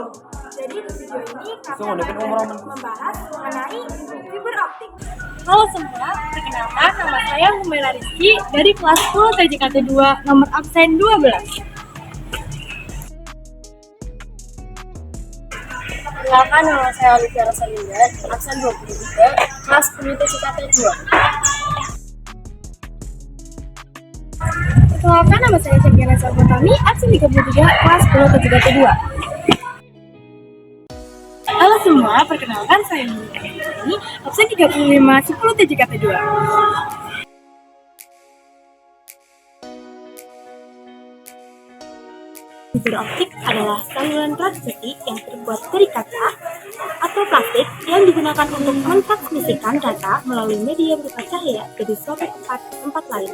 Jadi di video ini kami akan membahas mengenai fiber optik. Halo semua, perkenalkan nama saya Humaira Rizky dari kelas 10 TJKT 2 nomor absen 12. Perkenalkan nama saya Olivia Rosalinda, absen 23, kelas 10 TJKT 2. Perkenalkan nama saya Cekina Salvatami, absen 33, kelas 10 TJKT 2. Halo semua, perkenalkan saya Ini absen 35, 10 TJKT 2. Fiber optik adalah saluran transmisi yang terbuat dari kaca atau plastik yang digunakan untuk mentransmisikan data melalui media berupa cahaya dari suatu tempat ke tempat lain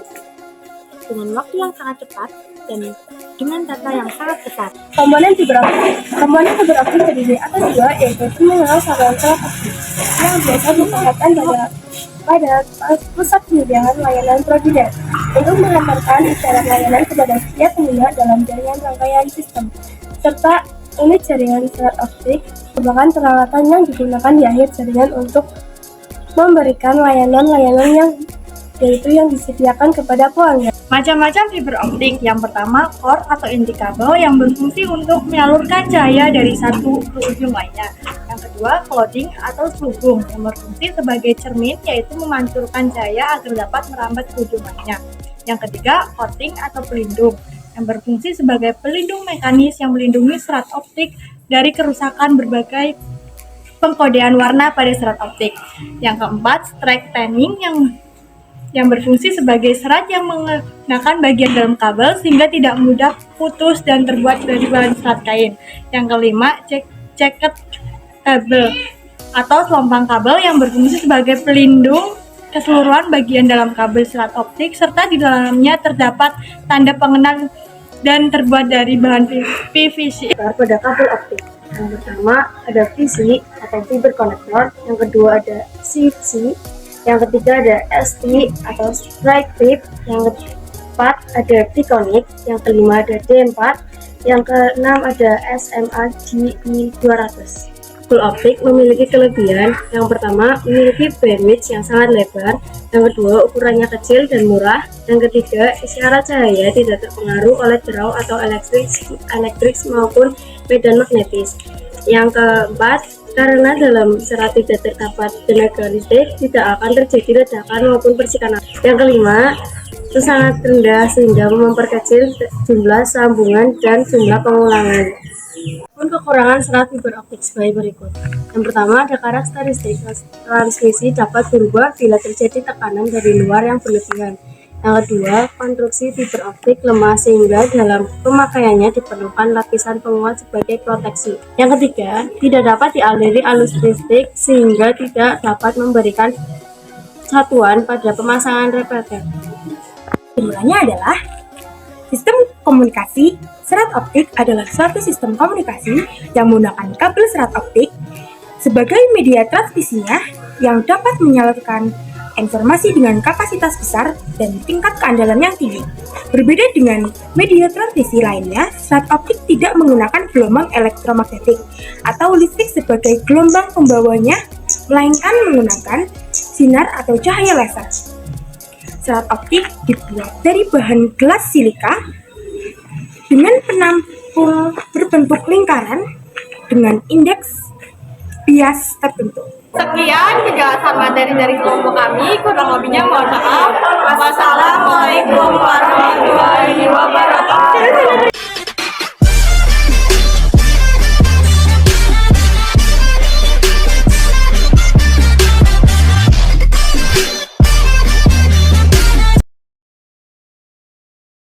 dengan waktu yang sangat cepat dan dengan data yang sangat besar. Komponen fiber optik terdiri atas dua, yaitu terminal saluran optik yang biasa ditempatkan pada pusat penyediaan layanan provider untuk menghantarkan isyarat layanan kepada setiap pengguna dalam jaringan rangkaian sistem, serta unit jaringan serat optik merupakan peralatan yang digunakan di akhir jaringan untuk memberikan layanan-layanan yang disediakan kepada pelanggan. Macam-macam fiber optik. Yang pertama, core atau inti kabel yang berfungsi untuk menyalurkan cahaya dari satu ke ujung lainnya. Yang kedua, clothing atau selubung yang berfungsi sebagai cermin, yaitu memancarkan cahaya agar dapat merambat ke ujung lainnya. Yang ketiga, coating atau pelindung yang berfungsi sebagai pelindung mekanis yang melindungi serat optik dari kerusakan berbagai pengkodean warna pada serat optik. Yang keempat, strike tanning yang berfungsi sebagai serat yang mengenakan bagian dalam kabel sehingga tidak mudah putus dan terbuat dari bahan serat kain. Yang kelima, jacket kabel atau selompang kabel yang berfungsi sebagai pelindung keseluruhan bagian dalam kabel serat optik serta di dalamnya terdapat tanda pengenal dan terbuat dari bahan PVC. Pada kabel optik, yang pertama ada VC atau fiber connector, yang kedua ada CFC, yang ketiga ada ST atau strike tip, yang keempat ada T-conic, yang kelima ada D4, yang keenam ada SMA GE200. Kabel optik memiliki kelebihan. Yang pertama, memiliki bandwidth yang sangat lebar. Yang kedua, ukurannya kecil dan murah. Yang ketiga, isyarat cahaya tidak terpengaruh oleh derau atau elektrik maupun medan magnetis. Yang keempat, karena dalam serat tidak terdapat tenaga listrik, tidak akan terjadi ledakan maupun percikan api. Yang kelima, itu sangat rendah sehingga memperkecil jumlah sambungan dan jumlah pengulangan. Kekurangan serat fiber optik sebagai berikut. Yang pertama, ada karakteristik transmisi dapat berubah bila terjadi tekanan dari luar yang berlebihan. Yang kedua, konstruksi fiber optik lemah sehingga dalam pemakaiannya diperlukan lapisan penguat sebagai proteksi. Yang ketiga, tidak dapat dialiri arus listrik sehingga tidak dapat memberikan satuan pada pemasangan repeter. Kesimpulannya adalah sistem komunikasi serat optik adalah suatu sistem komunikasi yang menggunakan kabel serat optik sebagai media transmisinya yang dapat menyalurkan informasi dengan kapasitas besar dan tingkat keandalan yang tinggi. Berbeda dengan media transmisi lainnya, serat optik tidak menggunakan gelombang elektromagnetik atau listrik sebagai gelombang pembawanya, melainkan menggunakan sinar atau cahaya laser. Serat optik dibuat dari bahan gelas silika dengan penampung berbentuk lingkaran dengan indeks bias tertentu. Sekian penjelasan materi dari kelompok kami, kurang lebihnya mohon maaf. Wassalamualaikum warahmatullahi wabarakatuh.